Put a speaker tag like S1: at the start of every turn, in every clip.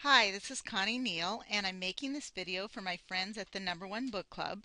S1: Hi, this is Connie Neal, and I'm making this video for my friends at the Number One Book Club.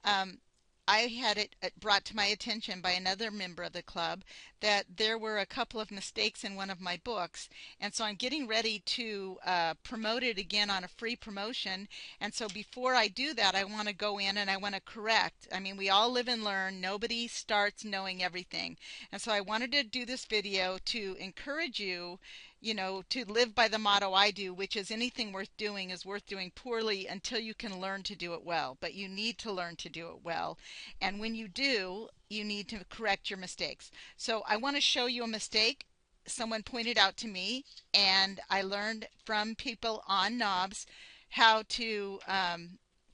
S1: Um, I had it brought to my attention by another member of the club that there were a couple of mistakes in one of my books, and so I'm getting ready to promote it again on a free promotion. And so before I do that, I want to go in and I want to correct. I mean, we all live and learn. Nobody starts knowing everything. And so I wanted to do this video to encourage you, to live by the motto I do, which is anything worth doing is worth doing poorly until you can learn to do it well. But you need to learn to do it well. And when you do, you need to correct your mistakes. So I want to show you a mistake someone pointed out to me, and I learned from people on Knobs how to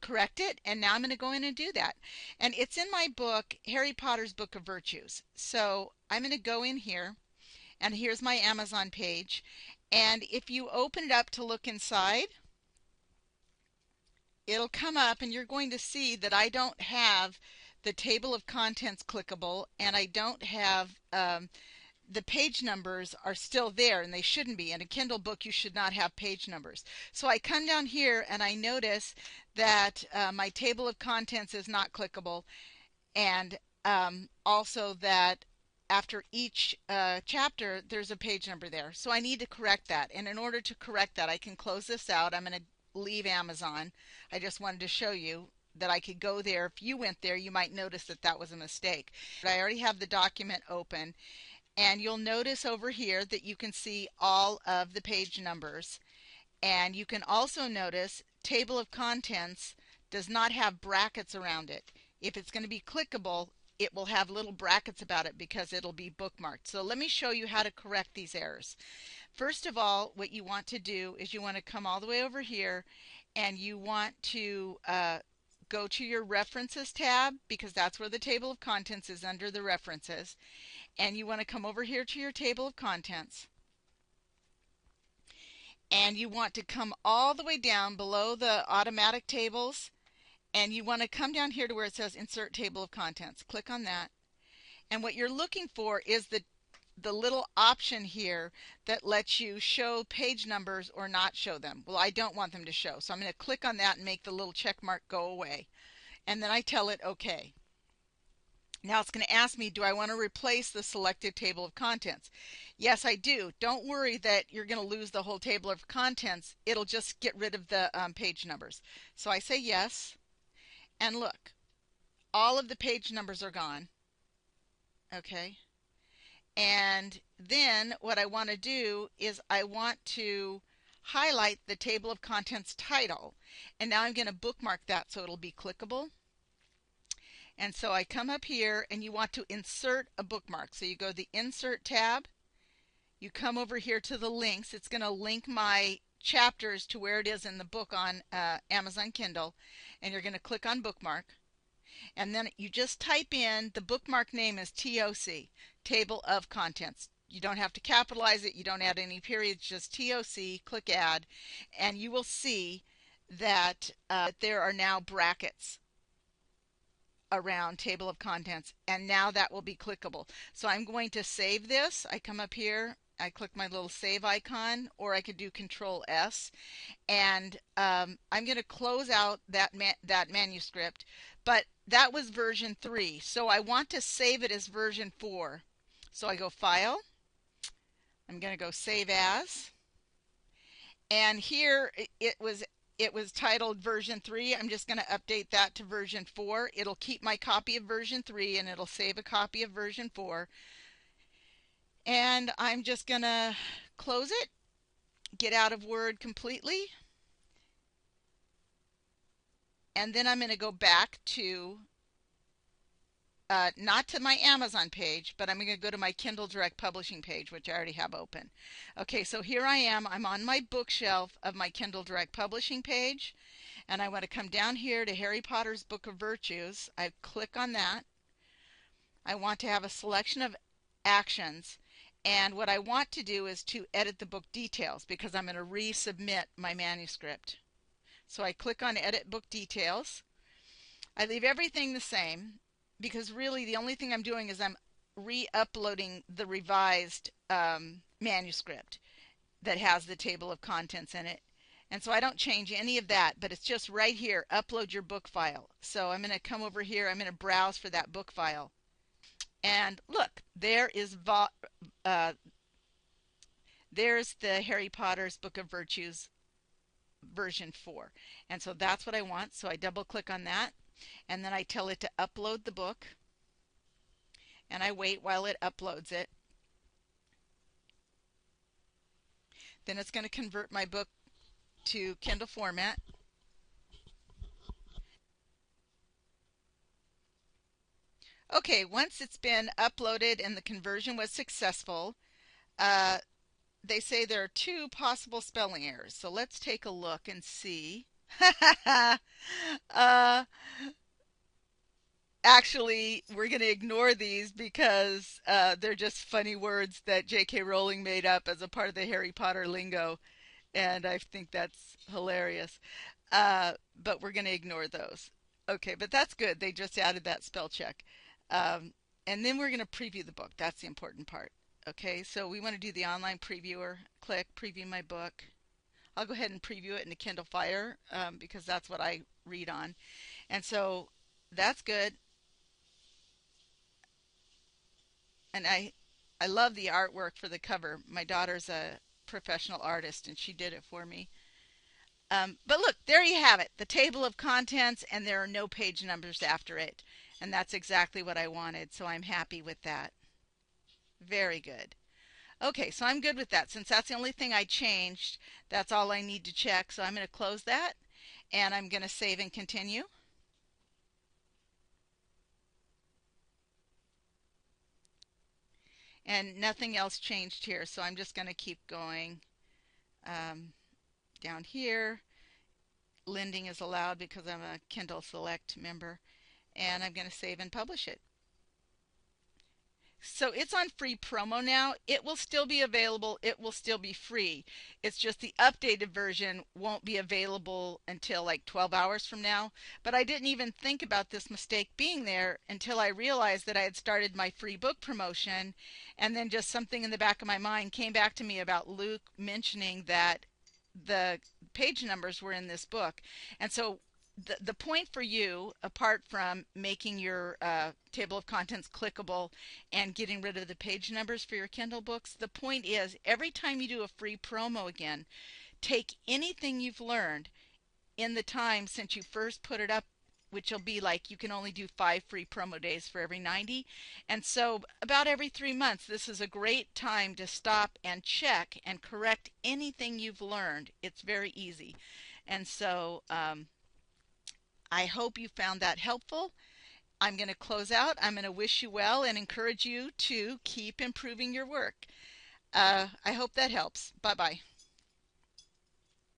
S1: correct it, and now I'm going to go in and do that. And it's in my book, Harry Potter's Book of Virtues. So I'm going to go in here, and here's my Amazon page. And if you open it up to look inside, it'll come up and you're going to see that I don't have the table of contents clickable, and I don't have the page numbers are still there, and they shouldn't be. In a Kindle book, you should not have page numbers. So I come down here and I notice that my table of contents is not clickable, and also that after each chapter there's a page number there. So I need to correct that, and in order to correct that I can close this out. I'm going to leave Amazon. I just wanted to show you that I could go there. If you went there, you might notice that that was a mistake. But I already have the document open, and you'll notice over here that you can see all of the page numbers, and you can also notice table of contents does not have brackets around it. If it's going to be clickable, it will have little brackets about it because it'll be bookmarked. So let me show you how to correct these errors. First of all, what you want to do is you want to come all the way over here, and you want to go to your references tab, because that's where the table of contents is, under the references. And you want to come over here to your table of contents, and you want to come all the way down below the automatic tables, and you want to come down here to where it says insert table of contents. Click on that, and what you're looking for is the little option here that lets you show page numbers or not show them. Well, I don't want them to show, so I'm going to click on that and make the little check mark go away, and then I tell it OK. Now it's going to ask me, do I want to replace the selected table of contents? Yes, I do. Don't worry that you're going to lose the whole table of contents. It'll just get rid of the page numbers. So I say yes, and look, all of the page numbers are gone. Okay. And then what I want to do is I want to highlight the table of contents title, and now I'm going to bookmark that so it'll be clickable. And so I come up here, and you want to insert a bookmark. So you go to the Insert tab, you come over here to the links. It's going to link my chapters to where it is in the book on Amazon Kindle, and you're going to click on Bookmark. And then you just type in, the bookmark name is TOC, Table of Contents. You don't have to capitalize it, you don't add any periods, just TOC, click Add, and you will see that there are now brackets around table of contents, and now that will be clickable. So I'm going to save this. I come up here, I click my little save icon, or I could do Control S, and I'm going to close out that manuscript. But that was version 3, so I want to save it as version 4. So I go File, I'm going to go Save As, and here it was titled version 3. I'm just going to update that to version 4. It'll keep my copy of version 3, and it'll save a copy of version 4. And I'm just going to close it, get out of Word completely, and then I'm going to go back to not to my Amazon page, but I'm going to go to my Kindle Direct Publishing page, which I already have open. Okay, so here I am. I'm on my bookshelf of my Kindle Direct Publishing page, and I want to come down here to Harry Potter's Book of Virtues. I click on that. I want to have a selection of actions, and what I want to do is to edit the book details, because I'm going to resubmit my manuscript. So I click on Edit Book Details. I leave everything the same, because really the only thing I'm doing is I'm re-uploading the revised manuscript that has the table of contents in it. And so I don't change any of that, but it's just right here, upload your book file. So I'm going to come over here, I'm going to browse for that book file. And look, uh, there's the Harry Potter's Book of Virtues version 4. And so that's what I want. So I double click on that and then I tell it to upload the book and I wait while it uploads it. Then it's going to convert my book to Kindle format. Okay, once it's been uploaded and the conversion was successful, uh, they say there are two possible spelling errors. So let's take a look and see. uh, Actually, we're going to ignore these because they're just funny words that J.K. Rowling made up as a part of the Harry Potter lingo, and I think that's hilarious. But we're going to ignore those. Okay, but that's good. They just added that spell check. Um, and then we're going to preview the book. That's the important part. Okay, so we want to do the online previewer. Click preview my book. I'll go ahead and preview it in the Kindle Fire because that's what I read on. And so that's good. And I love the artwork for the cover. My daughter's a professional artist and she did it for me. But look, there you have it, the table of contents, and there are no page numbers after it. And that's exactly what I wanted, so I'm happy with that. Very good. Okay, so I'm good with that. Since that's the only thing I changed, that's all I need to check. So I'm going to close that, and I'm going to save and continue. And nothing else changed here, so I'm just going to keep going um, down here. Lending is allowed because I'm a Kindle Select member, and I'm going to save and publish it. So it's on free promo now. It will still be available. It will still be free. It's just the updated version won't be available until like 12 hours from now. But I didn't even think about this mistake being there until I realized that I had started my free book promotion. And then just something in the back of my mind came back to me about Luke mentioning that the page numbers were in this book. And so the point for you, apart from making your table of contents clickable and getting rid of the page numbers for your Kindle books, the point is every time you do a free promo again, take anything you've learned in the time since you first put it up, which will be like you can only do 5 free promo days for every 90. And so about every 3 months, this is a great time to stop and check and correct anything you've learned. It's very easy. And so I hope you found that helpful. I'm going to close out. I'm going to wish you well and encourage you to keep improving your work. I hope that helps. Bye-bye.